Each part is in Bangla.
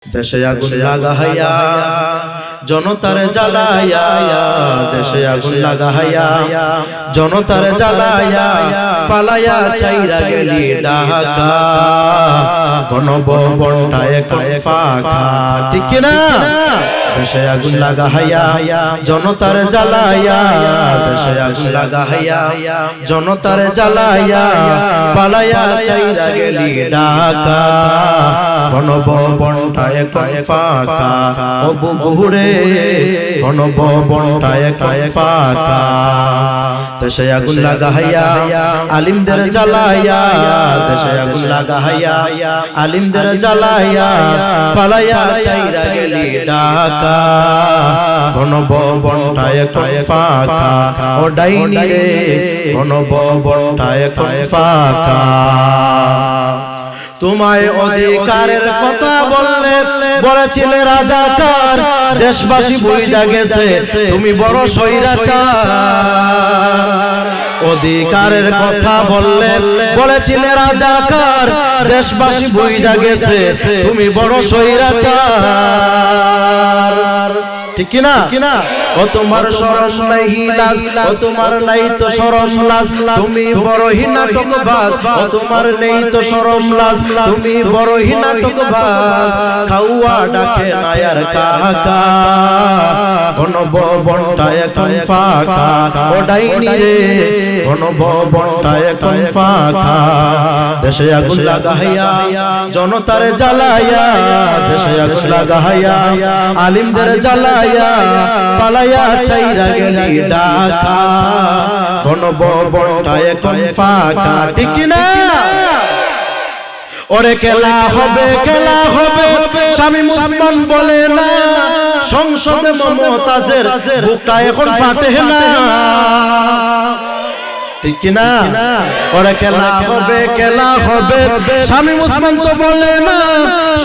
দেশে আগুন লাগাইয়া জনতার জ্বালাইয়া, দেশে আগুন লাগাইয়া জনতার জ্বালাইয়া, পালাইয়া চাইরা গেলি ঢাকা, গণভবনটায় ফাঁকা, ঠিক কিনা? দেশে আগুন লাগাইয়া জনতার জ্বালাইয়া, দেশে আগুন লাগাইয়া জনতার জ্বালাইয়া, পালাইয়া চাইরা গেলি ঢাকা, গণভবনটায় ফাঁকা, ও বুবুরে গণভবনটায় ফাঁকা। দেশে আগুন লাগাইয়া আলিমদের জ্বালাইয়া, দেশে আগুন লাগাইয়া আলিমদের জ্বালাইয়া, পালাইয়া চাইরা গেলি ঢাকা, গণভবনটায় ফাঁকা, ও ডাইনি রে গণভবনটায় ফাঁকা। তোমায় অধিকারের কথা বললে বলেছিলে রাজাকার, দেশবাসী বুঝা গেছে তুমি বড় স্বৈরাচার। অধিকারের কথা বললে বলেছিলে রাজাকার, দেশবাসী বুঝা গেছে তুমি বড় স্বৈরাচার, ঠিক কিনা? ও তোমার শরম নাই লাজ, ও তোমার নাই তো শরম লাজ, তুমি বড় নাটকবাজ, ও তোমার নেই তো শরম লাজ, তুমি বড় নাটকবাজ। খাওয়া ডাকে নায়ার কাকা, গণভবনটায় ফাঁকা, ও ডাইনি রে গণভবনটায় ফাঁকা। দেশে আগুন লাগাইয়া জনতার জ্বালাইয়া, দেশে আগুন লাগাইয়া আলিমদের জ্বালাইয়া, পালাইয়া চাইরা গেলি ঢাকা, গণভবনটায় ফাঁকা, ঠিক কিনা? ওরে খেলা হবে স্বামী মুসলমান বলে না, সংসদে মমতাজের বুকটা এখন ফাটে না, ঠিক কিনা? ওরে খেলা হবে স্বামী মুসলমান তো বলে না,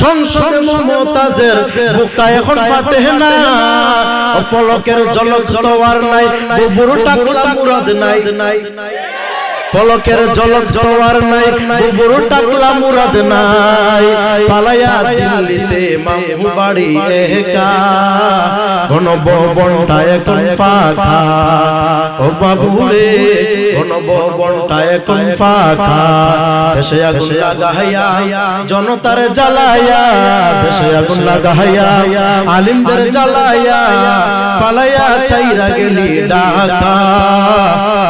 সংসদে মমতাজের বুকটা এখন ফাটে না। পলকের ঝলক তো আর নাই, বুবুর টাকলা মুরাদ নাই, পলকের ঝলক তো আর নাই, বুবুর টাকলা মুরাদ নাই, পালাইয়া দিল্লিতে মামু বাড়ি একা, গণভবনটায় ফাঁকা, ও বাবুরে গণভবনটায় ফাঁকা। দেশে আগুন লাগাইয়া জনতার জ্বালাইয়া, দেশে আগুন লাগাইয়া আলিমদের জ্বালাইয়া, পালাইয়া চাইরা গেলি ঢাকা,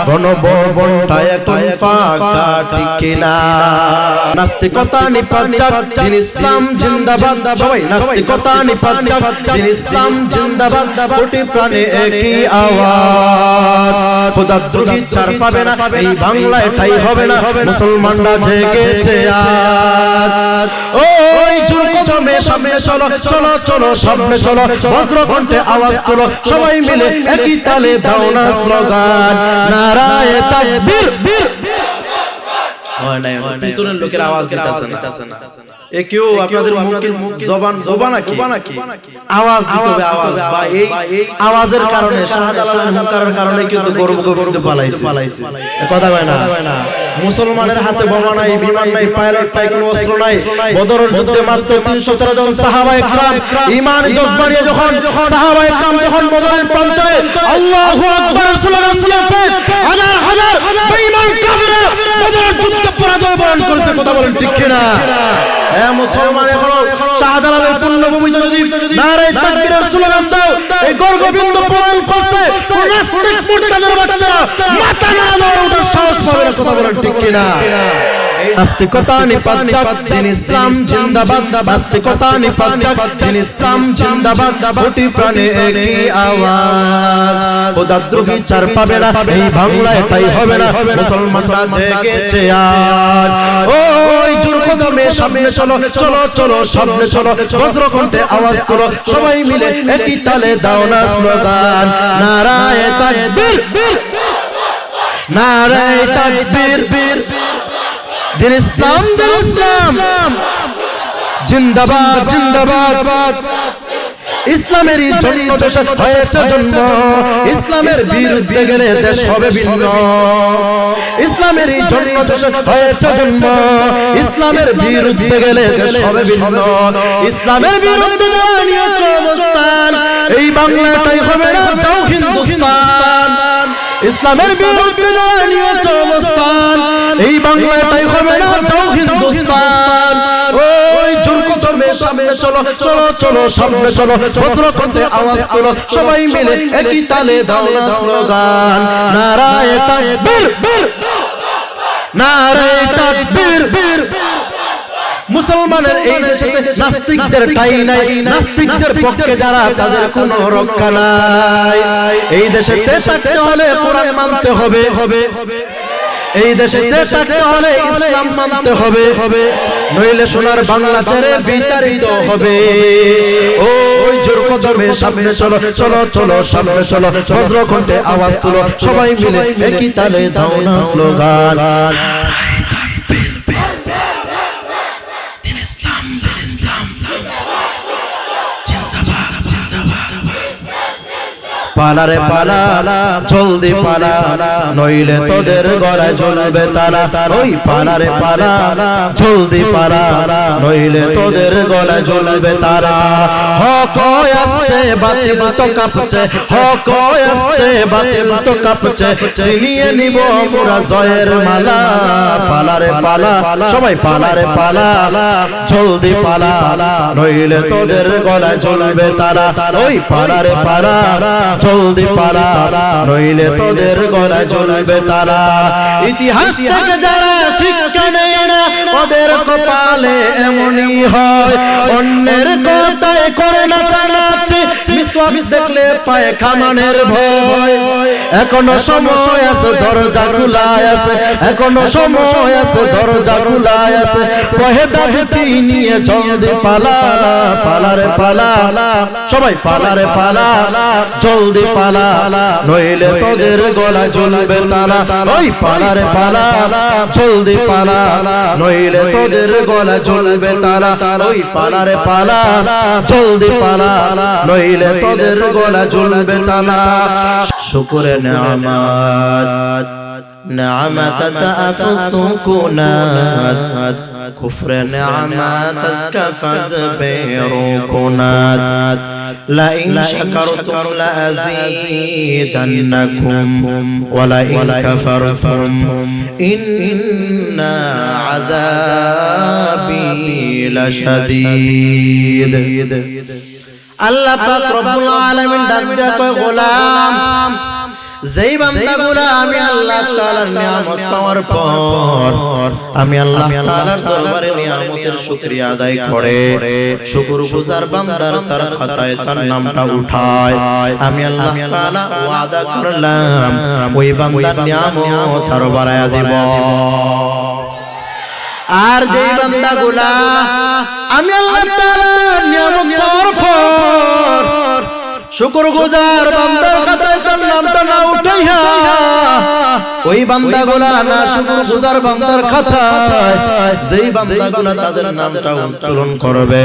গণভবনটায় ফাঁকা, ঠিক কিনা? নাস্তিকতা নিপাত যাক, দিন ইসলাম জিন্দাবাদ, সবাই নাস্তিকতা নিপাত যাক, দিন ইসলাম জিন্দাবাদ, কোটি প্রাণে একই আওয়াজ, খোদাদ্রোহী ছাড় পাবে না, এই বাংলায় ঠাই হবে না, মুসলমানরা জেগেছে আজ। ওই জোর কদমে সামনে চলো, চলো চলো সামনে চলো, বজ্র কণ্ঠে আওয়াজ তোলো, সবাই মিলে একই তালে দাও না স্লোগান, নারায়ে তাকবীর। পিছনের লোকের আওয়াজ দিতেছে না, এ কেউ আপনাদের জবান নাকি আওয়াজ দিতে হবে, আওয়াজ বা এই আওয়াজের কারণে শাহজালালের হুঙ্কারের কারণে কিন্তু গর্ব পালাইছে, কথা কয় না? মুসলমানের হাতে বোমা নাই, বিমান নাই, পাইলট নাই, কোনো অস্ত্র নাই। বদরের যুদ্ধে মাত্র 313 জন সাহাবায়ে কেরাম ঈমান জজ্বারিয়ে যখন সাহাবায়ে কেরাম যখন বদরের প্রান্তে আল্লাহু আকবার স্লোগান দিয়েছে, হাজার হাজার বেঈমান কাফেররা বদরের যুদ্ধে পরাজয় বরণ করেছে, কথা বলেন ঠিক কিনা? হ্যাঁ মুসলমান, এখনো শাহজালালের পুণ্যভূমিতে যদি নারায়ে তাকবীরের স্লোগান দাও, এই গর্ববিন্দু পূরণ করছে, নাস্তিক মুরতাদের বাচ্চারা মাথা না দেওয়ার ওঠার সাহস পাবে না, কথা বলেন ঠিক কিনা? নাস্তিকতা নিপাত যাক, দিন ইসলাম জিন্দাবাদ, নাস্তিকতা নিপাত যাক, দিন ইসলাম জিন্দাবাদ, কোটি প্রাণে একই আওয়াজ, খোদাদ্রোহী ছাড় পাবে না, এই বাংলায় ঠাই হবে না, মুসলমানরা জেগেছে আজ। ওই জোর কদমে সামনে চলো, চলো চলো সামনে চলো, বজ্র কণ্ঠে আওয়াজ তোলো, সবাই মিলে একই তালে দাও না স্লোগান, নারায়ে তাকবীর, নারায়ে তাকবীর, দিন ইসলাম জিন্দাবাদ, জিন্দাবাদ, ইসলামেরই জন্য দেশে হয়েছে জন্ম, ইসলামের বিরুদ্ধে গেলে দেশ হবে ভিন্ন। ইসলামেরই জন্য দেশে হয়েছে জন্ম, ইসলামের বিরুদ্ধে গেলে দেশ হবে ভিন্ন। ইসলামের বিরুদ্ধে যারা নিয়ত অবস্থান, এই বাংলাটাই হবে না তাও হিন্দুস্তান। ইসলামের বিরুদ্ধে যারা নিয়ত অবস্থান, এই বাংলাটাই হবে না তাও হিন্দুস্তান। ওই জোরকো ধর্মে সামনে চলো, চলো চলো সামনে চলো, বজ্র কণ্ঠে আওয়াজ তোলো, সবাই মিলে একই তালে দাও না স্লোগান, নারায়ে তাকবীর, নারায়ে তাকবীর। মুসলমানের এই দেশে নাস্তিকদের ঠাঁই নাই, নাস্তিকদের পক্ষে যারা তাদের কোনো রক্ষা নাই। এই দেশে থাকতে হলে কোরআন মানতে হবে, এই দেশে থাকতে হলে ইসলাম মানতে হবে, নইলে সোনার বাংলা ছেড়ে বিতাড়িত হবে। ওই জোরকো ধর্মে সামনে চলো, চলো চলো সামনে চলো, বজ্র কণ্ঠে আওয়াজ তুলো, সবাই মিলে একই তালে দাও না স্লোগান। পালারে পালা, জলদি পালা, নইলে তোদের গলায় জ্বলবে তালা। ওই পালারে পালা, জলদি পালা, নইলে তোদের গলায় জ্বলবে তালা। হক আসছে বাতিল তো কাঁপছে, হক আসছে বাতিল তো কাঁপছে, ছিনিয়ে নিব মোরা জয়ের মালা। পালারে পালা, সবাই পালারে পালা, জলদি পালা, নইলে তোদের গলায় জ্বলবে তালা। ওই পালারে পালা, জলদি পালা, নইলে তোদের গলায় জ্বলবে তালা। ইতিহাস থেকে যারা শিক্ষা নেয় না, ওদের কপালে এমনই হয়। অন্যের কথায় করে না চানাচি, মিসওয়াক দেখলে পায় খামানের ভয়। এখনো সময় আছে, দরজা খোলা আছে, এখনো সময় আছে, দরজা খোলা আছে। পহেদা দুটি নিয়ে জলদি পালা, পালারে পালা, সবাই পালারে পালা, জলদি পালা, নইলে তোদের গলায় জ্বলবে তালা। ওই পালারে পালা, জলদি পালা, নইলে তোদের গলায় জ্বলবে তালা। ওই পালারে পালা, জলদি পালা, নইলে তোদের গলায় জ্বলবে তালা। শুকরে নেয়ামত, নেয়ামত তাফু সুকুনাত, কুফর নেয়ামত আজকা ফাজবে রুকুনাত। لئن شكرتم لأزيدنكم ولئن كفرتم إن عذابي لشديد। আল্লাহ পাক রব্বুল আলামিন ডাক দেয়া কয়, গোলাম, যেই বান্দাগুলা আমি আল্লাহ তাআলার নিয়ামত পাওয়ার পর আমি আল্লাহ তাআলার দরবারে নিয়ামতের শুকরিয়া আদায় করে, শুকরগুজার বান্দার তার খাতায় তার নামটা উঠায়, আমি আল্লাহ তাআলা ওয়াদা করলাম ওই বান্দার নিয়ামত আরো বাড়ায়া দেব। আর যেই বান্দাগুলা আমি আল্লাহ তাআলার নিয়ামত পাওয়ার পর শুকরগুজার বান্দার খাতায় তার নামটা না উঠাইয়া, ওই বান্দাগুলা না শুকরগুজার বান্দার খাতায় যেই বান্দাগুলা তাদের নামটা উত্তোলন করবে,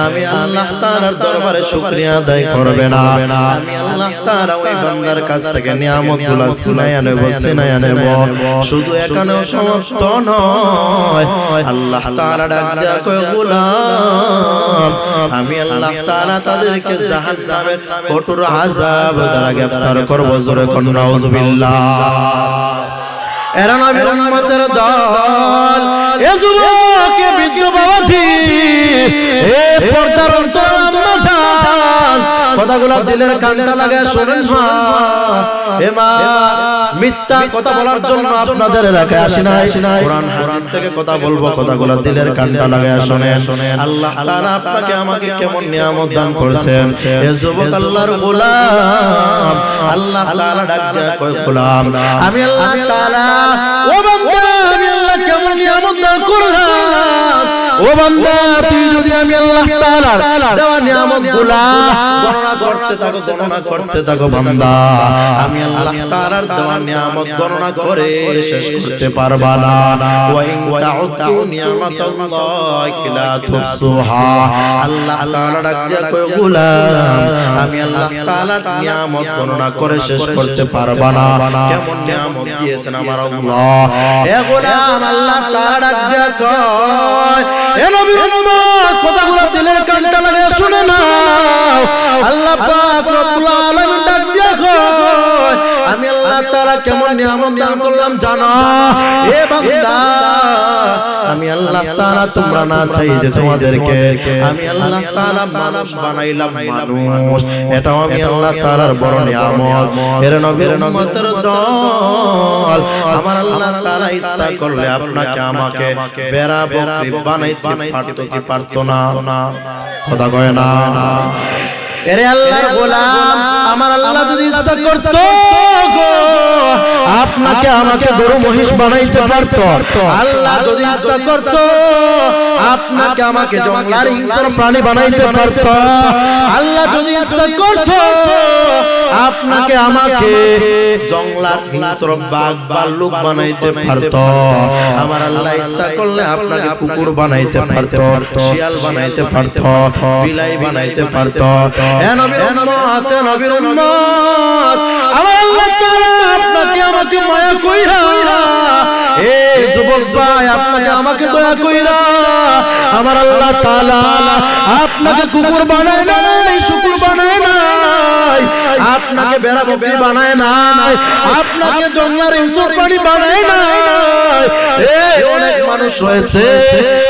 আমি আল্লাহ তাআলার দরবারে শুকরিয়া আদায় করবে না, আমি আল্লাহ তাআলা ওই বান্দার কাছ থেকে নিয়ামতগুলো ছিনাইয়া নেব, ছিনাইয়া নেব। শুধু এখানেও সমাপ্ত নয়, আল্লাহ তাআলা ডাক দেয়া কয়, গোলাম, আমি আল্লাহ তাআলা তাদেরকে জাহান্নামের কঠোর আযাব দ্বারা গ্রেফতার করব। জোরে কোন নাউযুবিল্লাহ। এরা নবীর উম্মতের দল, এ যুবক, এ বৃদ্ধ বাবাজি, এ পর্দার অন্তর আম্মা জান, কথাগুলো দিলের কানটা লাগায় শুনেন মা। হে মা, মিথ্যা কথা বলার জন্য আপনাদের এলাকায় আসি নাই, কোরআন হাদিস থেকে কথা বলবো, কথাগুলো দিলের কানটা লাগায় শুনেন। আল্লাহ তাআলা আপনাকে আমাকে কেমন নিয়ামত দান করেছেন। এ যুবক আল্লাহর গোলাম, আল্লাহ তাআলা ডাক দেয়া কয়, গোলাম, আমি আল্লাহ তাআলা, ও বান্দা, আমি আল্লাহ কেমন নিয়ামত দান করলাম, ও বান্দা তুই যদি আমি আল্লাহ তাআলার দেওয়া নিয়ামতগুলা গণনা করতে থাকো বান্দা আমি আল্লাহ তাআলার দেওয়া নিয়ামত গণনা করে শেষ করতে পারবা না ওয়া ইন তাউতু নিয়ামাতাল্লাহি লা তুহসুহা আল্লাহ তাআলা ডাক দিয়া কয় গোলাম আমি আল্লাহ তাআলার নিয়ামত গণনা করে শেষ করতে পারবা না কেমন নিয়ামত দিয়েছেন আমার আল্লাহ এ গোলাম আল্লাহ তাআলা ডাক দিয়া কয় এ নবীর উম্মত কথাগুলো দিলের কানটা লাগিয়ে শুনে নাও আল্লাহ পাক রব্বুল আলামিন ডাক দিয়া কয় আমি আল্লাহ তাআলা কেমন নিয়ামত দান করলাম জানো এ বান্দা আমি আল্লাহ তাআলা তোমরা না চাইতে তোমাদেরকে আমি আল্লাহ তাআলা মানুষ বানাইলাম মানুষ এটাও আমি আল্লাহ তাআলার বড় নিয়ামত এর নবীর উম্মতের দল আমার আল্লাহ তাআলা ইচ্ছা করলে আপনাকে আমাকে বেড়া বকরি বানাইতে পারতো কি পারতো না কথা কয় না এরে আল্লাহর গোলাম আমার আল্লাহ যদি ইচ্ছা করত আপনাকে আমাকে গরু মহিষ বানাইতে পারত আল্লাহ যদি ইচ্ছা করত আপনাকে আমাকে জঙ্গলার হিংস্র প্রাণী বানাইতে পারত আল্লাহ যদি ইচ্ছা করত আপনাকে আমাকে জঙ্গলার হিংস্র বাঘ ভাল্লুক বানাইতে পারত আমার আল্লাহ ইচ্ছা করলে আপনাকে কুকুর বানাইতে পারত শিয়াল বানাইতে পারত বিলাই বানাইতে পারত এ নবীর উম্মত আমার আল্লাহ তাআলা আপনাকে আমাকে মায়া কইরা এই যুবক ভাই আপনাকে আমাকে দয়া কইরা আমার আল্লাহ তাআলা আপনাকে কুকুর বানায় নাই শুকুর বানায় নাই আপনাকে বেড়া বকরি বানায় নাই আপনাকে জঙ্গলার হিংস্র প্রাণী বানায় নাই এই অনেক মানুষ রয়েছে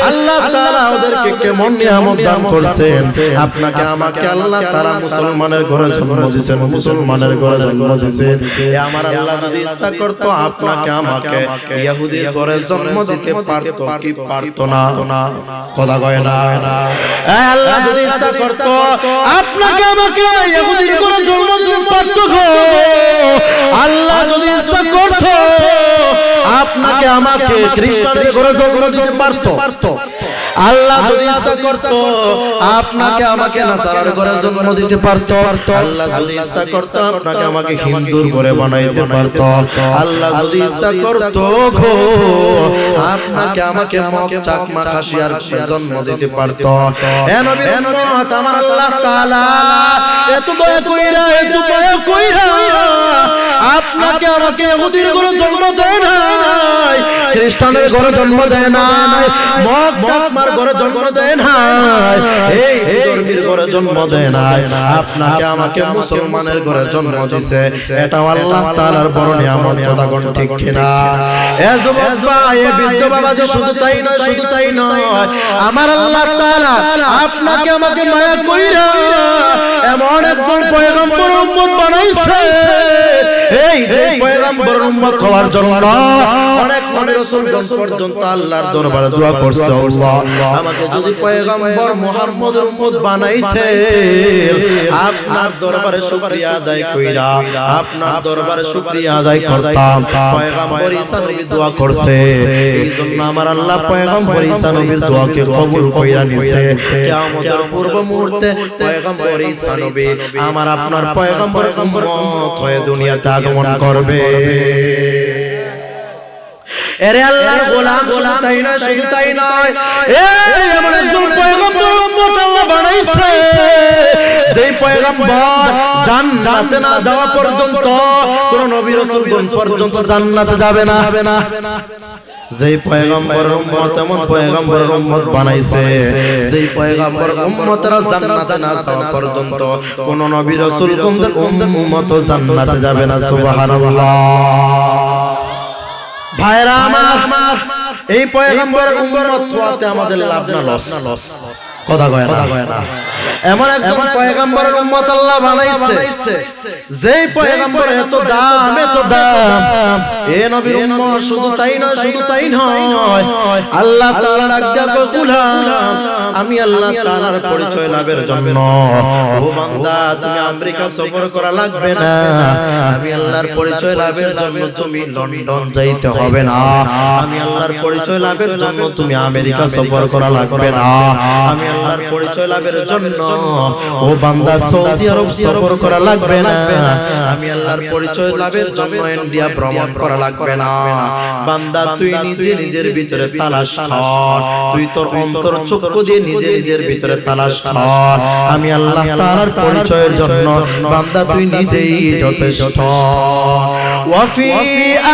আল্লাহ তাআলা ওদেরকে কেমন নিয়ামত দান করেছেন আপনাকে আমাকে আল্লাহ তাআলা মুসলমানের ঘরে জন্ম দিয়েছেন মুসলমানের ঘরে জন্ম দিয়েছেন আমার আল্লাহ যদি ইচ্ছা করত আপনাকে আমাকে ইহুদির ঘরে জন্ম দিতে পারত কি পারত না কথা কয় না আল্লাহ যদি ইচ্ছা করত আপনাকে আমাকে ইহুদির ঘরে জন্ম দিতে পারত গো আল্লাহ যদি ইচ্ছা করত আপনাকে আমাকে খ্রিস্টানের ঘরে জন্ম দিতে পারত আল্লাহ যদি ইচ্ছা করত আপনাকে আমাকে নাসারার ঘরে জন্ম দিতে পারত আল্লাহ যদি ইচ্ছা করত আপনাকে আমাকে হিন্দুর ঘরে বানাইতে পারত আল্লাহ যদি ইচ্ছা করত গো আপনাকে আমাকে মগ চাকমা খাসিয়ার জন্ম দিতে পারত এ নবীর উম্মত আমার আল্লাহ তাআলা এত দয়া কইরা এত দয়া কইরা আপনাকে আমাকে ইহুদির ঘরে জন্ম দেয় নাই খ্রিস্টানের ঘরে জন্ম দেয় নাই মগ চাকমার ঘরে জন্ম দেয় নাই এই ধর্মীর ঘরে জন্ম দেয় নাই আপনাকে আমাকে মুসলমানের ঘরে জন্ম দিয়েছে এটা আল্লাহ তাআলার বড় নিয়ামত কথা কোন ঠিক কিনা এ যুবক ভাই এ বৃদ্ধ বাবাজি শুধু তাই নয় আমার আল্লাহ তাআলা আপনাকে আমাকে মায়া কইরা এমন একজন পয়গম্বর উম্মত বানাইছে এই পয়গম্বর উম্মত হওয়ার জন্য অনেক নবী রাসূলগণ পর্যন্ত আল্লাহর দরবারে দোয়া করছে আল্লাহ আমাকে যদি পয়গম্বর মুহাম্মদের উম্মত বানাইতে আপনার দরবারে শুকরিয়া আদায় কইরা আপনার দরবারে শুকরিয়া আদায় করতাম পয়গম্বর ঈসা নবী দোয়া করছে এইজন্য আমার আল্লাহ পয়গম্বর ঈসা নবীর দোয়াকে কবুল কইরা নিছে কিয়ামতের পূর্ব মুহূর্তে পয়গম্বর ঈসা নবী আমার আপনার পয়গম্বর উম্মত হয়ে দুনিয়াতে আগমন করবে এরে আল্লাহর গোলাম শুধু তাই নয় এই এমন একজন পয়গম্বর উম্মত আল্লাহ বানাইছে যেই পয়গম্বর জান্নাতে না যাওয়া পর্যন্ত কোন নবী রাসূলগণ পর্যন্ত জান্নাতে যাবে না যেই পয়গম্বর উম্মত এমন পয়গম্বর উম্মত বানাইছে যেই পয়গম্বর উম্মতরা জান্নাতে না যাওয়া পর্যন্ত কোন নবী রাসূলগণের উম্মত জান্নাতে যাবে না সুবহানাল্লাহ ভাইরা আমার এই পয়গম্বর উম্মত হওয়াতে আমাদের লাভ না লস কথা কয় না এমন একজন পয়গম্বরের উম্মত আল্লাহ বানাইছে যেই পয়গম্বর এত দাম এ নবীর উম্মত শুধু তাই নয় আল্লাহ তাআলা ডাক দেয়া গোলাম আমি আল্লাহ তাআলার পরিচয় লাভের জন্য ও বান্দা তুমি আমেরিকা সফর করা লাগবে না আমি আল্লাহর পরিচয় লাভের জন্য তুমি লন্ডন যাইতে হবে না আমি আল্লাহর পরিচয় লাভের জন্য তুমি আমেরিকা সফর করা লাগবে না আমি আল্লাহর পরিচয় লাভের জন্য ও বান্দা সৌদি আরব সফর করা লাগবে না আমি আল্লাহর পরিচয় লাভের জন্য ইন্ডিয়া ভ্রমণ করা লাগবে না বান্দা তুই নিজের ভিতরে তালাশ কর তুই তোর অন্তর চক্ষু দিয়ে নিজের ভিতরে তালাশ কর আমি আল্লাহ তাআলার পরিচয়ের জন্য বান্দা তুই নিজেই যথেষ্ট ওয়াফি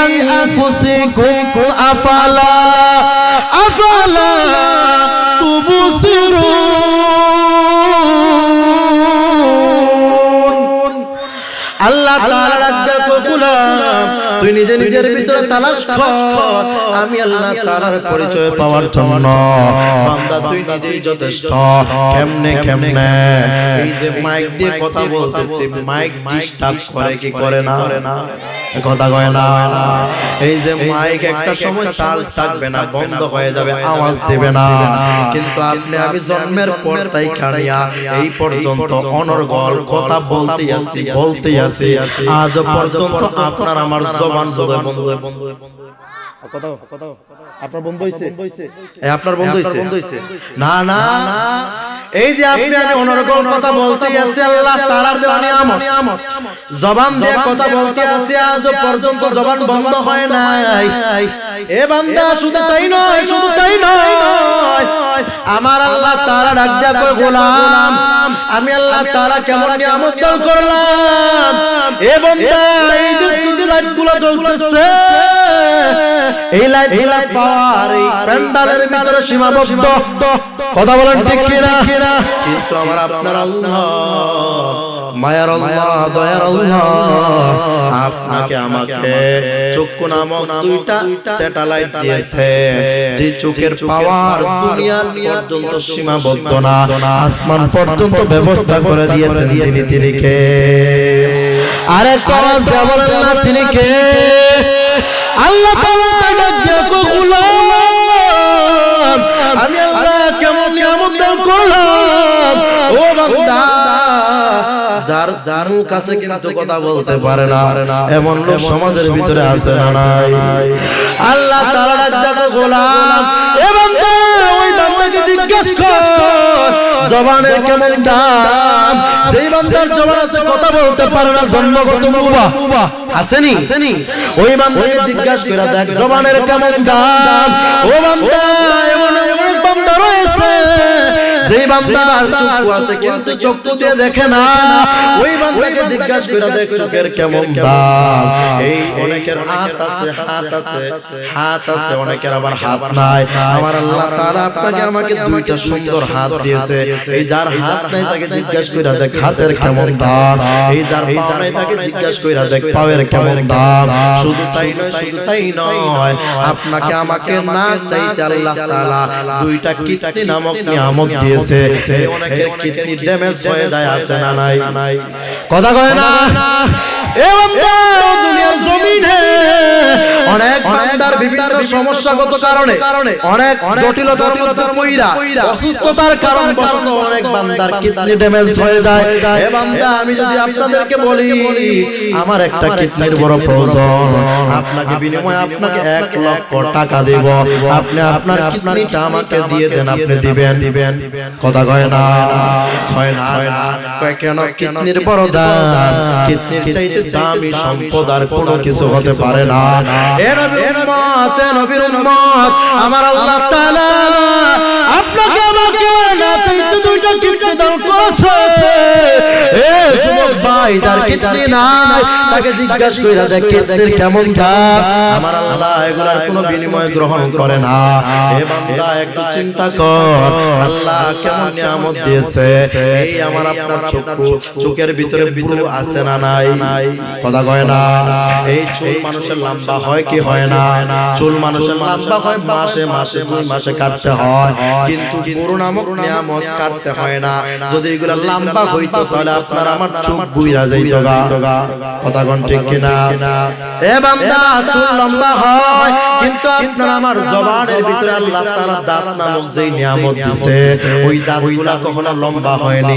আনফুসিকুম আফালা তুবসিরুন আল্লাহ তাআলা রাখা গোলাম তুই নিজের ভিতরে তালাশ কর আমি আল্লাহ তাআলার পরিচয় পাওয়ার জন্য বান্দা তুই নিজেই যথেষ্ট কেমনে এই যে মাইক দিয়ে কথা বলতেছি মাইক ডিস্টার্ব করে কি করে না কথা কয় না এই যে মাইক একটা সময় চার্জ থাকবে না বন্ধ হয়ে যাবে আওয়াজ দেবে না কিন্তু আপনি আমি জন্মের পর তাই কানিয়া এই পর্যন্ত অনর্গল কথা বলতে আসি আজ পর্যন্ত আপনার আমার জবান বন্ধ আপনার বন্ধ হইছে আপনার বন্ধ হইছে না এই যে আপনি আমি অনর্গল কথা বলতে আসি আল্লাহ তাআলার দেওয়া নিয়ামত জবান দিয়ে কথা বলতে আসি আজ পর্যন্ত জবান বন্ধ হয় নাই এ বান্দা শুধু তাই নয় আমার আল্লাহ তাআলা ডাক দেয়া কয় গোলাম আমি আল্লাহ তাআলা কেমন নিয়ামত দান করলাম এ বান্দা এই যে লাইটগুলো জ্বলতেছে এই লাইট পাওয়ার এই প্যান্ডেলের ভিতরে সীমাবদ্ধ কথা বলেন ঠিক কিনা কিন্তু আমার আপনার আল্লাহ মায়ার আল্লাহ দয়ার আল্লাহ আপনাকে আমাকে চক্ষু নামক দুইটা স্যাটেলাইট দিয়েছে যে চোখের পাওয়ার দুনিয়ার পর্যন্ত সীমাবদ্ধ না আসমান পর্যন্ত ব্যবস্থা করে দিয়েছেন তিনি কে আরে আওয়াজ দেয়া বলেন না তিনি কে আল্লাহ তাআলা ডাক গোলাম আমি আল্লাহ কেমন নিয়ামত দান করলাম ও বান্দা যার কাছে কিন্তু কথা বলতে পারে না এমন লোক সমাজের ভিতরে আছে না নাই আল্লাহ তাআলা ডাক গোলাম এ বান্দা ওই বান্দাকে জিজ্ঞেস কর জবানের কেমন দাম সেই বান্দার জবান আছে কথা বলতে পারে না জন্মগত মুবা আসেনি ওই বান্দাকে জিজ্ঞাসা করে দেখ জবানের কেমন দাম ও বান্দা এমন অনেক বান্দা রয়েছে যেই বান্দার চক্ষু আছে কিন্তু চক্ষু দিয়ে দেখে না ওই বান্দাকে জিজ্ঞাসা করে দেখ চোখের কেমন দাম এই অনেকের হাত আছে অনেকের আবার হাত নাই আমার আল্লাহ তাআলা আপনাকে আমাকে দুইটা সুন্দর হাত দিয়েছে এই যার হাত নাই তাকে জিজ্ঞাসা করে দেখ হাতের কেমন দাম এই যার পা নাই তাকে জিজ্ঞাসা করে দেখ পায়ের কেমন দাম শুধু তাই নয় আপনাকে আমাকে না চাইতে আল্লাহ তাআলা দুইটা কিডনি নামক নিয়ামত দিয়েছে অনেকের কিডনি ড্যামেজ হয়ে যায় আছে না নাই কথা কয় না এ বান্দা দুনিয়ার জমিনে অনেক বান্দার বিভিন্ন সমস্যাগত কারণে অনেক জটিলতার মধ্যে পইরা অসুস্থতার কারণ বশত অনেক বান্দার কিডনি ড্যামেজ হয়ে যায় এ বান্দা আমি যদি আপনাদেরকে বলি আমার একটা কিডনির বড় প্রয়োজন আপনাকে বিনিময়ে আপনাকে 1 লক্ষ টাকা দেব আপনি আপনার কিডনিটা আমাকে দিয়ে দেন আপনি দিবেন কথা কয় না কয় কেন কিডনির বড় দাম কিডনির চাইতে দামি সম্পদ আর কোনো কিছু হতে পারে না এ নবীর উম্মত আমার আল্লাহ তাআলা আপনাকে আমাকে না চাইতে দুইটা কিডনি দান করেছে এ যুবক ভাই পাই যার কিডনি নাই তাকে জিজ্ঞাসা কইরা দেখ কিডনির কেমন দাম আমার আল্লাহ এগুলার কোনো বিনিময় গ্রহণ করে না হে বান্দা একটু চিন্তা কর আল্লাহ কেমন নিয়ামত দিয়েছে এই আমার আপনার চোখের ভিতরে ভ্রু আছে না নাই কথা কয় না এই চুল মানুষের লম্বা হয় কি হয় না চুল মানুষের লম্বা হয় মাসে মাসে 2 মাসে কাটতে হয় কিন্তু ভ্রু নামক নিয়ামত কাটতে হয় না যদি এগুলা লম্বা হইতো তাহলে আপনার আমার চোখ বুইরা যাইতো গা কথা কোন ঠিক কিনা এ বান্দা চুল লম্বা হয় কিন্তু আপনার আমার জবানের ভিতরে আল্লাহ তাআলা দাঁত নামক যেই নিয়ামত দিয়েছে ওই দাঁতগুলা কখনো লম্বা হয়নি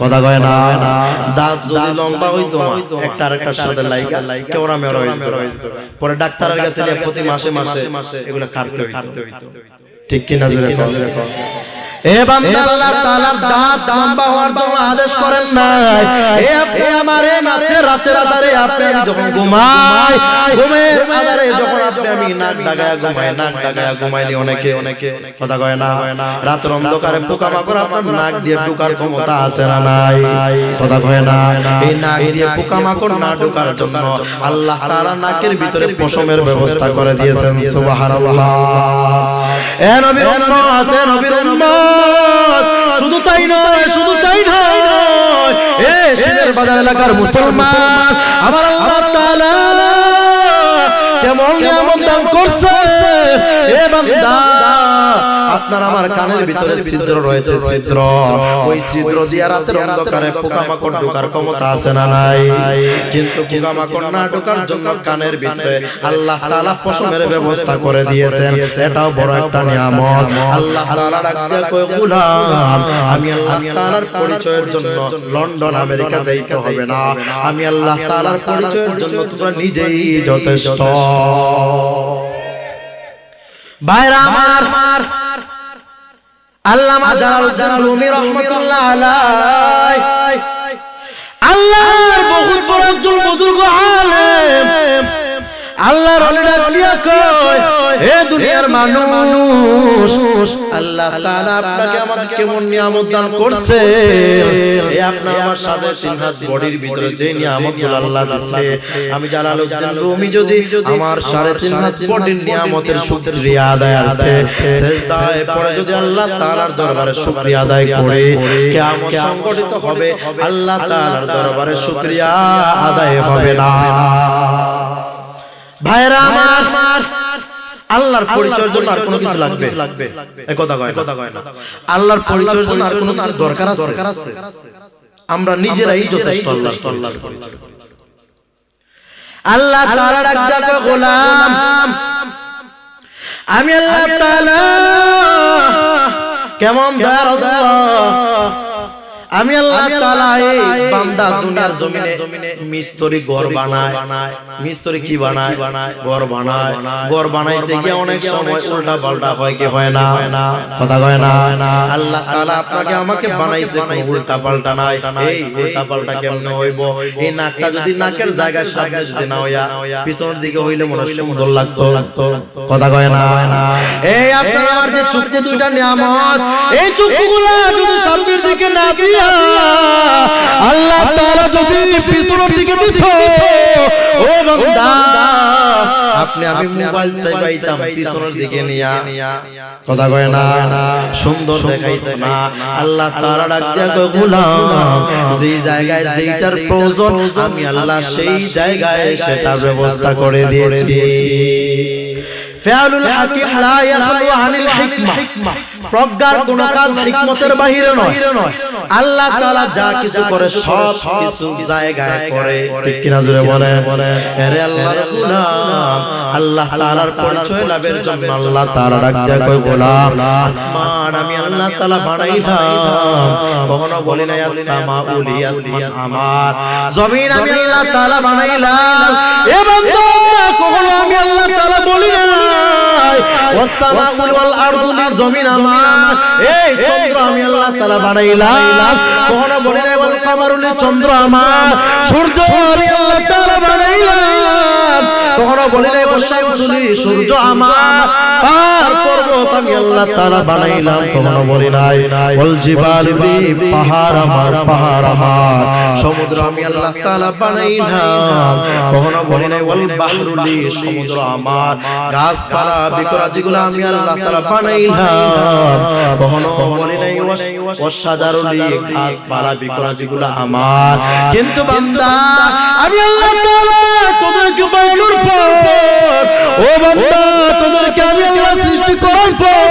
কথা কয় না দাঁত যদি লম্বা হইতো একটা আরেকটার সাথে লাইগা কেওড়া মেওড়া হয়ে যেত পরে ডাক্তারের কাছে নিয়ে প্রতি মাসে মাসে এগুলা কাটতে হইতো ঠিক কিনা জোরে কও এ বান্দা আল্লাহ তাআলার দাঁত লম্বা হওয়ার জন্য আদেশ করেন নাই এ আপনি আমারে মাঝে রাতের আধারে আপনি যখন ঘুমাই ঘুমের আধারে যখন আমি নাক ডাগায়া ঘুমাইনি অনেকে কথা কয় না রাতের অন্ধকারে পোকামাকড় আপনার নাক দিয়ে ঢোকার ক্ষমতা আছে না নাই কথা কয় না এই নাক দিয়ে পোকামাকড় না ঢোকার জন্য আল্লাহ তাআলা নাকের ভিতরে পশমের ব্যবস্থা করে দিয়েছেন সুবহানাল্লাহ এ নবীর উম্মত শুধু তাই নয় এ শিলের বাজার এলাকার মুসলমান আমার আল্লাহ তাআলা কেমন নিয়ামত দান করছে এ বান্দা আপনার আমার কানের ভিতরে ছিদ্র রয়েছে ওই ছিদ্র দিয়ে রাতের অন্ধকারে পোকামাকড় ঢোকার ক্ষমতা আছে না নাই কিন্তু পোকামাকড় না ঢোকার জন্য কানের ভিতরে আল্লাহ তাআলা পশমের ব্যবস্থা করে দিয়েছেন এটাও বড় একটা নিয়ামত আল্লাহ তাআলা ডাক দিয়ে কয় গোলাম আমি আল্লাহ তাআলার পরিচয়ের জন্য লন্ডন আমেরিকা যাইতে হবে না আমি আল্লাহ তাআলার পরিচয়ের জন্য তোমরা নিজেই যথেষ্ট ভাইরা আমার আল্লামা জালালউদ্দিন রুমি রাহমাতুল্লাহ আলাইহি আল্লাহর বহুত বড় একজন বুজুর্গ আলেম আল্লাহর ওলি ডাক দিয়া কয় হে দুনিয়ার মানুষ আল্লাহ তাআলা আপনাকে আমাকে কেমন নিয়ামত দান করছে এই আপনার আমার সাথে তিন হাত বডির ভিতরে যে নিয়ামতগুলো আল্লাহ দিয়েছে আমি জালালউদ্দিন রুমি যদি আমার 3.5 হাত বডির নিয়ামতের শুকরিয়া আদায়ার্থে সিজদায় পড়ে যদি আল্লাহ তাআলার দরবারে শুকরিয়া আদায় করে কিয়ামত সংগঠিত হবে আল্লাহ তাআলার দরবারে শুকরিয়া আদায় হবে না ভাইরা আমার আল্লাহর পরিচয়ের জন্য আর কোনো কিছু লাগবে এই কথা কয় না আল্লাহর পরিচয়ের জন্য আর কোনো কিছু দরকার আছে আমরা নিজেরাই যথেষ্ট আল্লাহর পরিচয় আল্লাহ তাআলা ডাক দিয়া গোলাম আমি আল্লাহ তাআলা কেমন দয়ার আল্লাহ আমি আল্লাহ তাআলা এই বান্দা দুনিয়ার জমিনে মিস্ত্রি ঘর বানায় মিস্ত্রি কি বানায় ঘর বানাইতে গিয়ে অনেক সময় উল্টা পাল্টা হয় কি হয় না কথা কয় না আল্লাহ তাআলা আপনাকে আমাকে বানাইছে কোনো উল্টা পাল্টা নাই এই উল্টা পাল্টা কেমনে হইব এই নাকটা যদি নাকের জায়গায় সামনে যদি না হইয়া পিছনের দিকে হইলে মনে সুন্দর লাগতো কথা কয় না এই আপনার আমার যে চক্ষু দুইটা নিয়ামত এই চক্ষুগুলো যদি সামনের দিকে না দিয়া আল্লাহ তাআলা যদি পিছনের দিকে দিত ও বান্দা আপনি আমি মোবাইল চাইতাম পিছনের দিকে নিয়া কথা কয় না সুন্দর দেখাইতো না আল্লাহ তাআলা ডাক দিয়া কয় গোলাম যেই জায়গায় যেইটার প্রয়োজন আমি আল্লাহ সেই জায়গায় সেটা ব্যবস্থা করে দিয়েছি ফাআলুল হাকিম লা ইয়াখলু আনিল হিকমা প্রজ্ঞার কোন কাজ হিকমতের বাহিরে নয় আল্লাহ তাআলা যা কিছু করে সব কিছু জায়গায় করে ঠিক কিনা জোরে বলেন আরে আল্লাহর গোলাম আল্লাহ তাআলার পরিচয় লাভের জন্য আল্লাহ তাআলা ডাক দিয়া কয় গোলাম আসমান আমি আল্লাহ তাআলা বানাইলাম কখনো বলি না আসমাউলি আসমান আমার জমিন আমি আল্লাহ তাআলা বানাইলাম এ বান্দা কখনো আমি আল্লাহ তাআলা বলি না ওয়াসসামাউ ওয়াল আরদু জমিন আমার এই চন্দ্র আমি আল্লাহ তাআলা বানাইলাম কখনো বলি না ওয়াল কামারু চন্দ্র আমার সূর্য আমি আল্লাহ তাআলা বানাইলাম কখনো বলি নাই শামসুলি সূর্য আমার, পাহাড় পর্বত আমি আল্লাহ তাআলা বানাইলাম, কখনো বলি নাই ওয়াল জিবালি পাহাড় আমার, পাহাড় আমার, সমুদ্র আমি আল্লাহ তাআলা বানাইলাম, কখনো বলি নাই ওয়াল বাহরুলি সমুদ্র আমার, গাছপালা বৃক্ষরাজিগুলো আমি আল্লাহ তাআলা বানাইলাম, কখনো বলি নাই ওয়াশাজারুলি গাছপালা বৃক্ষরাজিগুলো আমার। কিন্তু বান্দা আমি আল্লাহ তাআলা তোদেরকে বানানোর পর, ও বান্দা তোদেরকে আমি আল্লাহ সৃষ্টি করার পর,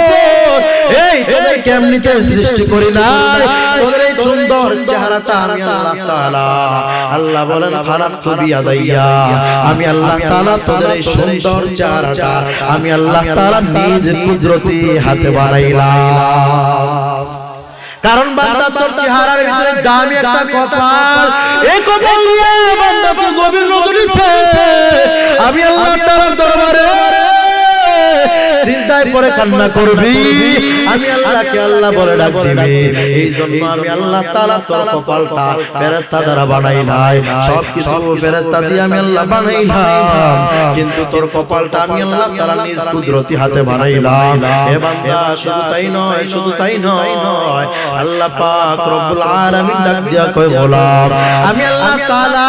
এই তোদেরকে এমনিতে সৃষ্টি করি নাই, তোদের এই সুন্দর চেহারাটা আমি আল্লাহ তাআলা, আল্লাহ বলেন খালাকতু বিয়াদাইয়া, আমি আল্লাহ তাআলা তোদের এই সুন্দর চেহারাটা আমি আল্লাহ তাআলা নিজ কুদরতি হাতে বানাইলাম। কারণ বান্দা তোর চেহারার ভিতরে দামি একটা কপাল, এই কপাল নিয়ে বান্দা তুই গভীর রজনীতে আমি আল্লাহ তাআলার দরবারে সিজদায় পড়ে কান্না করবি, আমি আল্লাহকে আল্লাহ বলে ডাক দিবি। এই জন্য আমি আল্লাহ তাআলা তোর কপালটা ফেরেশতা দ্বারা বানাই নাই, সবকিছু ফেরেশতা দিয়ে আমি আল্লাহ বানাইলাম, কিন্তু তোর কপালটা আমি আল্লাহ তাআলা নিজ কুদরতি হাতে বানাইলাম। হে বান্দা শুধু তাই নয়, শুধু তাই নয়, আল্লাহ পাক রব্বুল আলামিন ডাক দিয়া কয় গোলাম আমি আল্লাহ তাআলা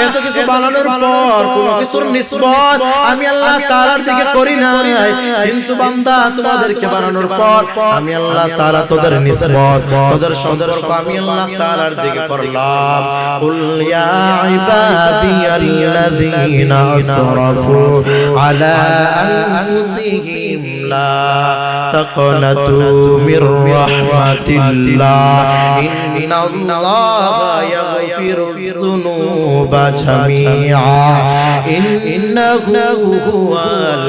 এত কিছু বানানোর পর কোন কিছুর নিসবত আমি আল্লাহ তাআলার দিকে করি নাই, কিন্তু বান্দা তোমাদেরকে বানানোর পর আমি আল্লাহ তাআলা তোদের নিসবত তোদের সম্পর্ক আমি আল্লাহ তাআলার দিকে করলাম। কুল ইয়া ইবাদিয়াল্লাযীনা আসরাফু আলা আনফুসিহিম লা তাকনাতু মির রাহমাতিল্লাহ ইন্নাল্লাহা ইয়াগফিরুয যুনুবা জামিআ ইন্নাহু হুয়াল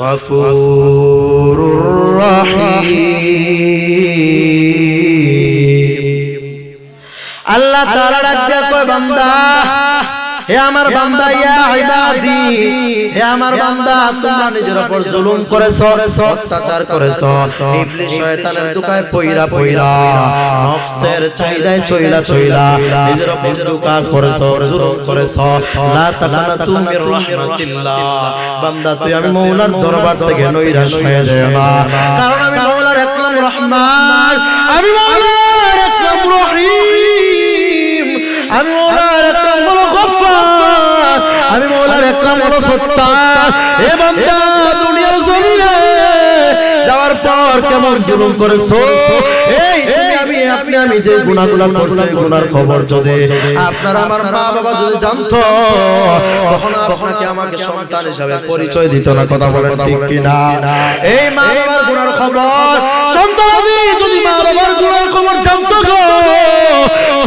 গফুরুর রহিম। আল্লাহ তাআলা ডাক দিয়া কয় বান্দা, হে আমার বান্দা, ইয়া ইবাদি, হে আমার বান্দা, তোমরা নিজের উপর জুলুম করেছো, অত্যাচার করেছো, ইবলিস শয়তানের দুকায় পইরা পইরা নফসের চাহিদায় চইলা চইলা নিজের উপর দুকা করেছো, জুলুম করেছো। লা তাকানাতু মির রাহমাতিল্লাহ, বান্দা তুই আমি মওলার দরবার থেকে নৈরাশ হয়ে যাও না, কারণ আমি মওলার এক নাম রহমান, আমি মওলার এক নাম রহিম, আমি মওলার এক নাম হলো গফফার, আমি মওলার এক নাম হলো সত্তার। এ বান্দা দুনিয়ার জমিনে যাওয়ার পর কেমন জুলুম করেছো, এই তুমি আমি যে গুনাহগুলো করছি, গুনার খবর যদি আপনার আমার মা বাবা যদি জানতো, কখনো আপনাকে আমাকে সন্তান হিসাবে পরিচয় দিত না। কথা বলেন ঠিক কি না? এই মা বাবার গুনার খবর সন্তান যদি মা বাবার গুনার খবর জানতো গো,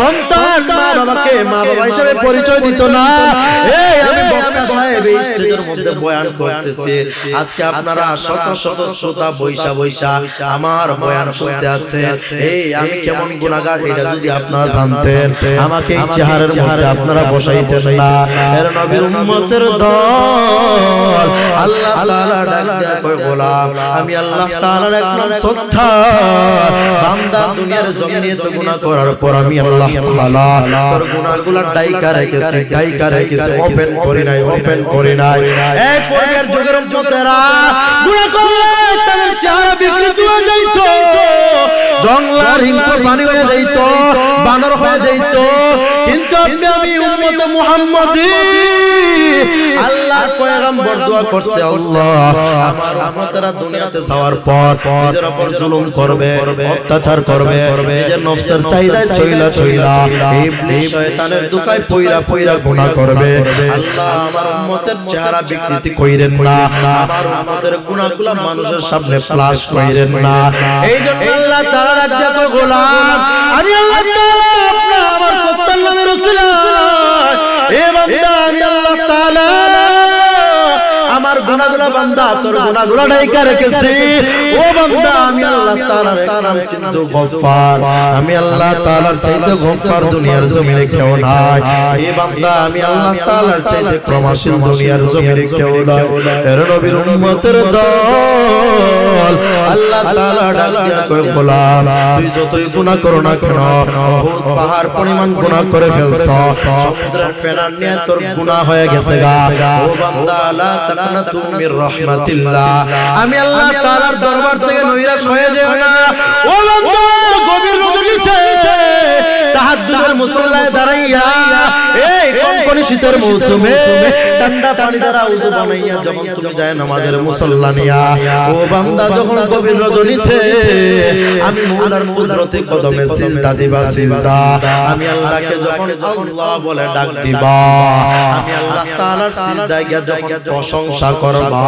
সন্তান মা বাবাকে মা বাবা হিসেবে পরিচয় দিত না। এই আমি বক্তা সাহেব এই স্টেজের মধ্যে বয়ান করতেছি, আজকে আপনারা শত শত শ্রোতা বৈশা বৈশা আমার বয়ান শুনতে আছে। এই আমি কেমন গুনাহগার এটা যদি আপনারা জানতেন, আমাকে এই চেহারার মধ্যে আপনারা বসাইতেন না। এর নবীর উম্মতের দল আল্লাহ তাআলা ডাক দেয়া কয় গোলাম আমি আল্লাহ তাআলার এক নাম সত্তার, বান্দা দুনিয়ার জমিনে তো গুনাহ করার পর আমি আল্লাহ তাআলা তোর গুনাহগুলো ডাইকা রেখেছি, ওপেন করি নাই, ওপেন করি নাই। এই পরের যুগের উম্মতেরা গুনাহ করলে তাদের চেহারা বিকৃত হয়ে যাইত, জঙ্গলার হিংস্র প্রাণী হয়ে যাইত, বানর হয়ে যাইত, কিন্তু আপনি আমি উম্মতে মুহাম্মাদি আল্লাহর পয়গম্বর দোয়া করছে, আল্লাহ আমার উম্মতেরা দুনিয়াতে যাওয়ার পর নিজের উপর জুলুম করবে, অত্যাচার করবে, নিজের নফসের চাহিদায় চইলা চইলা ইবলিস শয়তানের দুকায় পইরা পইরা গুনাহ করবে। আল্লাহ আমার উম্মতের চেহারা বিকৃতি কইরেন না, আমার উম্মতের গুনাহগুলো মানুষের সামনে ফ্লাশ কইরেন না। এইজন্য আল্লাহ তাআলা ডাক দেয়া গোলাম আমি আল্লাহ তাআলা আপনার আমার সত্তার নামে রাসূল, এ বান্দা আমি আল্লাহ তাআলা আমার গুনাহগুলো বান্দা তোর গুনাহগুলো ঢাইকা রেখেছি ও বান্দা আমি আল্লাহ তাআলার নাম কিন্তু গফফার আমি আল্লাহ তাআলার চাইতে গফফার দুনিয়ার জমিনে কেউ নাই এই বান্দা আমি আল্লাহ তাআলার চাইতে ক্ষমাশীল দুনিয়ার জমিনে কেউ নাই এর নবীর উম্মতের দল আল্লাহ তাআলা ডাক দিয়া কয় গোলাম তুই যতই গুনাহ করো না কেন বহুত পাহাড় পরিমাণ গুনাহ করে ফেলছ সমুদ্রের ফেনার নিয়ে তোর গুনাহ হয়ে গেছে গা ও বান্দা লা তাকনাতু মির রাহমাতিল্লাহ আমি আল্লাহ তাআলার দরবার থেকে নৈরাশ হয়ে যেও না ও বান্দা গভীর রজনীতে তাহাজ্জুদের মুসল্লায় দাঁড়াইয়া এই কনকনে শীতের মৌসুমে ঠান্ডা পানি দ্বারা ওযু বানাইয়া যখন তুমি যায় নামাজের মুসল্লা নিয়া ও বান্দা যখন গভীর রজনীতে আমি মওলার কুদরতে কদমে সিজদা দিবা সিজদা আমি আল্লাহকে যখন আল্লাহ বলে ডাক দিবা আমি আল্লাহ তাআলার সিজদায় গিয়া যখন প্রশংসা করবা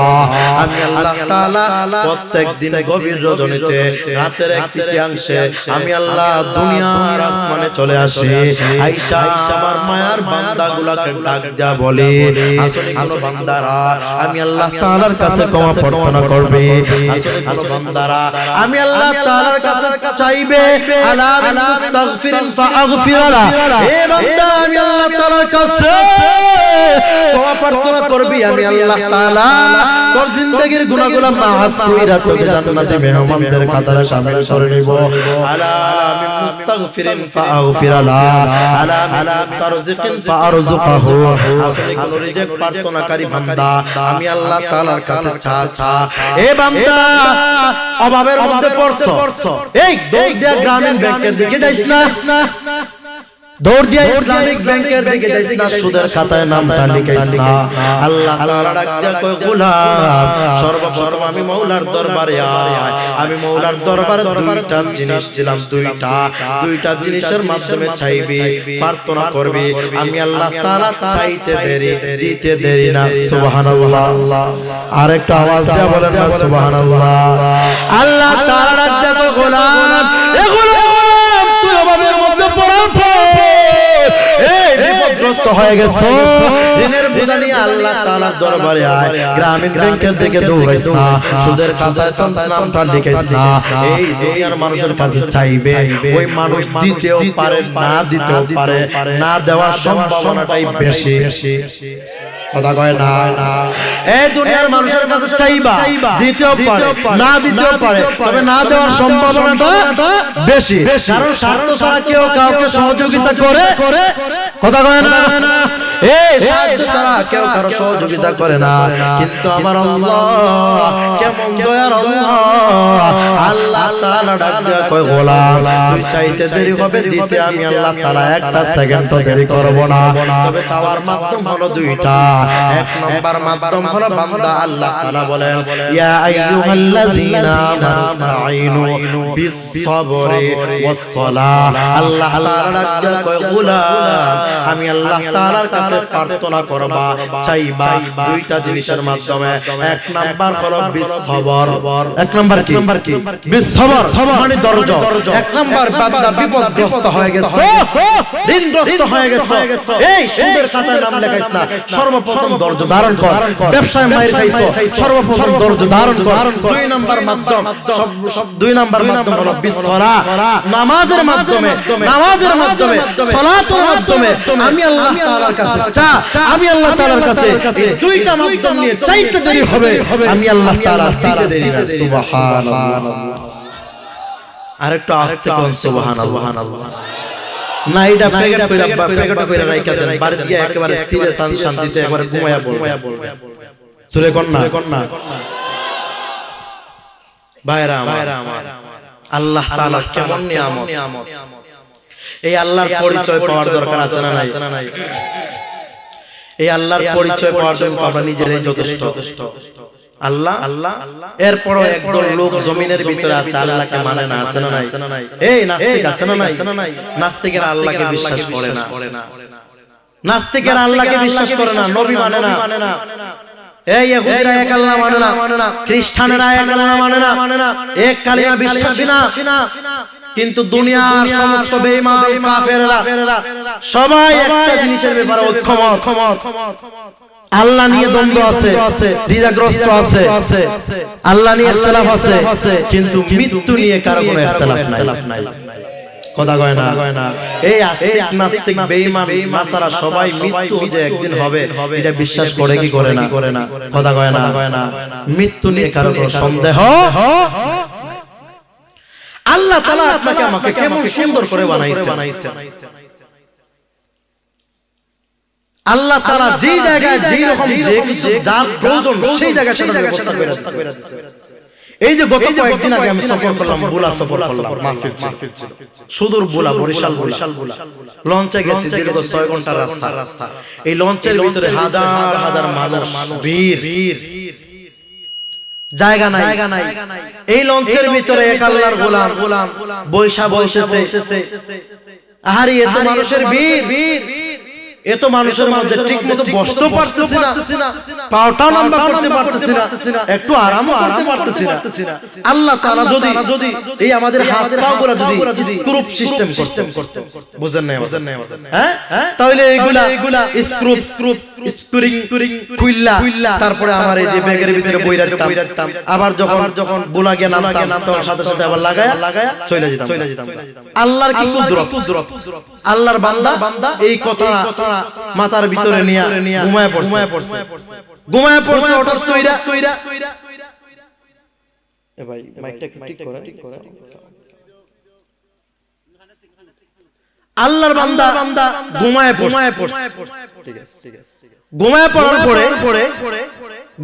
আমি আল্লাহ তাআলা প্রত্যেকদিন গভীর রজনীতে রাতের এক তৃতীয়াংশে আমি আল্লাহ দুনিয়ার আসমানে চলে আসি আয়েশা আমার মায়ার বান্দাগুলোকে ডাক দিয়া বলে আসলে কোন বান্দারা আমি আল্লাহ তাআলার কাছে ক্ষমা প্রার্থনা করবে আসলে কোন বান্দারা আমি আল্লাহ তাআলার কাছে চাইবে আলা মুস্তাগফিরিন ফাগফিরালা হে বান্দা আমি আল্লাহ তাআলার কাছে ক্ষমা প্রার্থনা করবি আমি আল্লাহ তাআলা তোর জিন্দেগীর গুনাহগুলো মাফ কইরা তোকে জান্নাতে মেহমানদের কাতারে শামিল করে নিব আলা মুস্তাগফিরিন ফাগফিরালা আলা মুস্তারজিকিন ফারজুকহু আসলে কোন রিজেক্ট প্রার্থনাকারী বান্দা আমি আল্লাহ তাআলার কাছে চা এ বান্দা অভাবের মধ্যে পড়ছো এই দৌড় দিয়া গ্রামীণ ব্যাংকের দিকে যাইস না দৌড় দিয়া ইসলামিক ব্যাংকের দিকে যাইস না সুদের খাতায় নামটা লিখাইস না আল্লাহ তাআলা ডাক দিয়া কয় গোলাম সর্বপ্রথম আমি মওলার দরবারে আয় আমি মওলার দরবারে দুইটা জিনিস দিলাম দুইটা জিনিসের মাধ্যমে চাইবি প্রার্থনা করবি আমি আল্লাহ তাআলা চাইতে দেরি দিতে দেরি না সুবহানাল্লাহ আরেকটা আওয়াজ দিয়া বলেন না সুবহানাল্লাহ আল্লাহ তাআলা ডাক দিয়া কয় গোলাম এ গোলাম তুই অভাবের মধ্যে পড়ার বিপদগ্রস্ত হয়ে গেছো ঋণের বোঝা নিয়ে আল্লাহ তাআলার দরবারে আয় গ্রামীণ ব্যাংকের দিকে দৌড়াইস না সুদের খাতায় তোর নামটা লিখিস না এই দুনিয়ার মানুষের কাছে চাইবে ওই মানুষ দিতেও পারে না দিতেও পারে না দেওয়ার সম্ভাবনাটাই বেশি কথা কয় না এই দুনিয়ার মানুষের কাছে চাইবা দিতেও পারে না দিতেও পারে তবে না দেওয়ার সম্ভাবনাটা বেশি কারণ স্বার্থ ছাড়া কেউ কাউকে সহযোগিতা করে কথা কয় না এই সাহায্য ছাড়া কেউ কারো সহযোগিতা করে না কিন্তু আমার আল্লাহ কেমন দয়ার আল্লাহ তাআলা ডাক দিয়া কয় গোলাম তুই চাইতে দেরি হবে দিতে আমি আল্লাহ তাআলা একটা সেকেন্ডও দেরি করব না তবে চাওয়ার মাধ্যম হলো দুইটা এক নাম্বার মাধ্যম হলো বান্দা আল্লাহ তাআলা বলেন ইয়া আইয়ুহাল্লাযীনা আমানু বিস-সাবরি ওয়াস-সালাহ আল্লাহ তাআলা ডাক দিয়া কয় গোলাম আমি আল্লাহ তাআলার কাছে প্রার্থনা করবা চাইবা দুইটা জিনিসের মাধ্যমে এক নাম্বার হলো বিস-সাবর এক নাম্বার কি বিস-সাবর মানে ধৈর্য এক নাম্বার বান্দা বিপদগ্রস্ত হয়ে গেছে ঋণগ্রস্ত হয়ে গেছে এই সুদের খাতায় নাম লেখাইস না সর্বপ্রথম ধৈর্য ধারণ কর ব্যবসায় মাইর খাইছো সর্বপ্রথম ধৈর্য ধারণ কর দুই নাম্বার মাধ্যম হলো বিস-সালাহ নামাজের মাধ্যমে সালাতের মাধ্যমে আমি আল্লাহ তাআলার কাছে আমি আল্লাহ তাআলার কাছে এই দুইটা মাধ্যম নিয়ে চাইতে দেরি হবে আমি আল্লাহ তাআলা দিতে দেরি না সুবহানাল্লাহ আরেকটু আস্তে কোন সুবহানাল্লাহ না এটা প্যাকেট কইরা রাইখা দেন বাড়ি গিয়ে একেবারে তীরে তান শান্তিতে একবারে ঘুমায়া বলবে সূরা কন্যা ভাইরা আমার আল্লাহ তাআলা কেমন নিয়ামত এই আল্লাহর পরিচয় পাওয়ার দরকার আছে না নাই এই আল্লাহর পরিচয় পাওয়ার জন্য আমরা নিজেরাই যথেষ্ট আল্লাহ এরপরও একদল লোক জমিনের ভিতরে আছে আল্লাহকে মানে না আছে না নাই এই নাস্তিক আছে না নাই নাস্তিকেরা আল্লাহকে বিশ্বাস করে না নাস্তিকেরা আল্লাহকে বিশ্বাস করে না নবী মানে না এই ইহুদিরা এক আল্লাহ মানে না খ্রিস্টানেরা এক আল্লাহ মানে না এক কালিমা বিশ্বাসী না কিন্তু দুনিয়ার সমস্ত বেঈমান কাফেররা সবাই একটা জিনিসের ব্যাপারে ঐক্যমত আল্লাহ নিয়ে দ্বন্দ্ব আছে, দ্বিধাগ্রস্ত আছে, আল্লাহ নিয়ে ইখতিলাফ আছে, কিন্তু মৃত্যু নিয়ে কারো কোনো ইখতিলাফ নাই। কথা কয় না? এই আস্তিক নাস্তিক বেঈমান নাসারা সবাই মৃত্যু যে একদিন হবে এটা বিশ্বাস করে কি করে না? কথা কয় না? মৃত্যু নিয়ে কারো কোনো সন্দেহ। আল্লাহ তাআলা আপনাকে আমাকে কেমন সুন্দর করে বানাইছে। আল্লাহ তাআলা যে জায়গায় যে রকম যে কিছু যার প্রয়োজন সেই জায়গায় সেটা ব্যবস্থা করে দিয়েছে। এই যে গত কয়েকদিন আগে আমি সফর করলাম, বুলা সফর করলাম, মাহফিল ছিল সুদূর বুলা, বরিশাল বুলা। লঞ্চে গেছি, দীর্ঘ 6 ঘন্টার রাস্তা। এই লঞ্চের ভিতরে হাজার হাজার মানুষ, ভিড়, জায়গা নাই। এই লঞ্চের ভিতরে এক আল্লাহর গোলাম বৈশা বসেছে। আহারে এত মানুষের ভিড়, এত মানুষের মধ্যে ঠিকমতো বসতে পারতেছি না, পাওটা লম্বা করতে পারতেছি না, একটু আরামও করতে পারতেছি না। আল্লাহ তাআলা যদি এই আমাদের হাত পাগুলো যদি স্ক্রুপ সিস্টেম করতে, বুঝেন না? হ্যাঁ, তাহলে এইগুলা স্ক্রুপ স্প্রিং খুইল্লা, তারপরে আমার এই যে ব্যাগের ভিতরে বইরা দিতাম, আবার যখন বুলা গিয়ে নামতাম তখন সাথে সাথে আবার লাগায়া চলে যেতাম। আল্লাহর কি কুদরত! আল্লাহর বান্দা এই কথা মাথার ভিতরে নিয়ে ঘুমায় পড়ছে ওটার সইরা। এ ভাই মাইকটা ঠিক করে। আল্লাহর বান্দা ঘুমায় পড়ছে, ঠিক আছে। ঘুমায় পড়ার পরে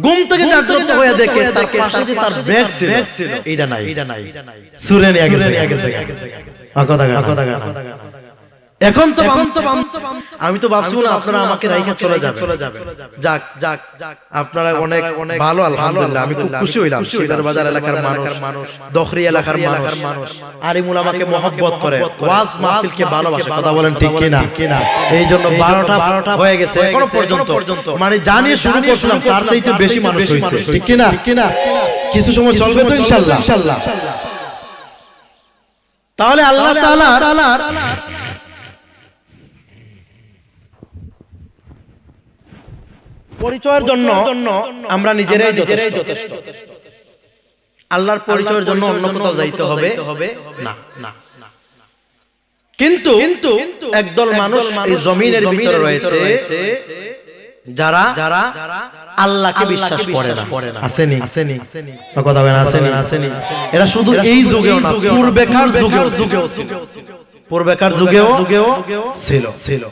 ঘুম থেকে জাগ্রত হয়ে দেখে তার পাশে যে তার ব্যাগ ছিল এটা নাই, সূরা নিয়ে গেছে। কথা। এখন তো আমি তো ভাবছিলাম না আপনারা আমাকে রাইখা চলে যাবে। যাক আপনারা অনেক ভালো, আলহামদুলিল্লাহ। আমি খুব খুশি হইলাম। শিলার বাজার এলাকার মানুষ, দখরি এলাকার মানুষ আলিমুল আমাকে মহব্বত করে, ওয়াজ মাহফিলকে ভালোবাসে। কথা বলেন ঠিক কিনা? এই জন্য 12টা হয়ে গেছে এখনো পর্যন্ত, মানে জানিয়ে শুরু করছিলাম তার চাইতে বেশি মানুষ হইছে, ঠিক কিনা? কিছু সময় চলবে তো ইনশাআল্লাহ। তাহলে আল্লাহ তাআলা পরিচয়ের জন্য আমরা নিজেরাই যথেষ্ট। আল্লাহর পরিচয়ের জন্য অন্য কোথাও যাইতে হবে না। কিন্তু একদল মানুষ এই জমিনের ভিতরে রয়েছে যারা আল্লাহকে বিশ্বাস করে না। আসেনি? কথা বলেন আসেনি? এরা শুধু এই যুগেও না, পূর্বেকার যুগেও ছিল।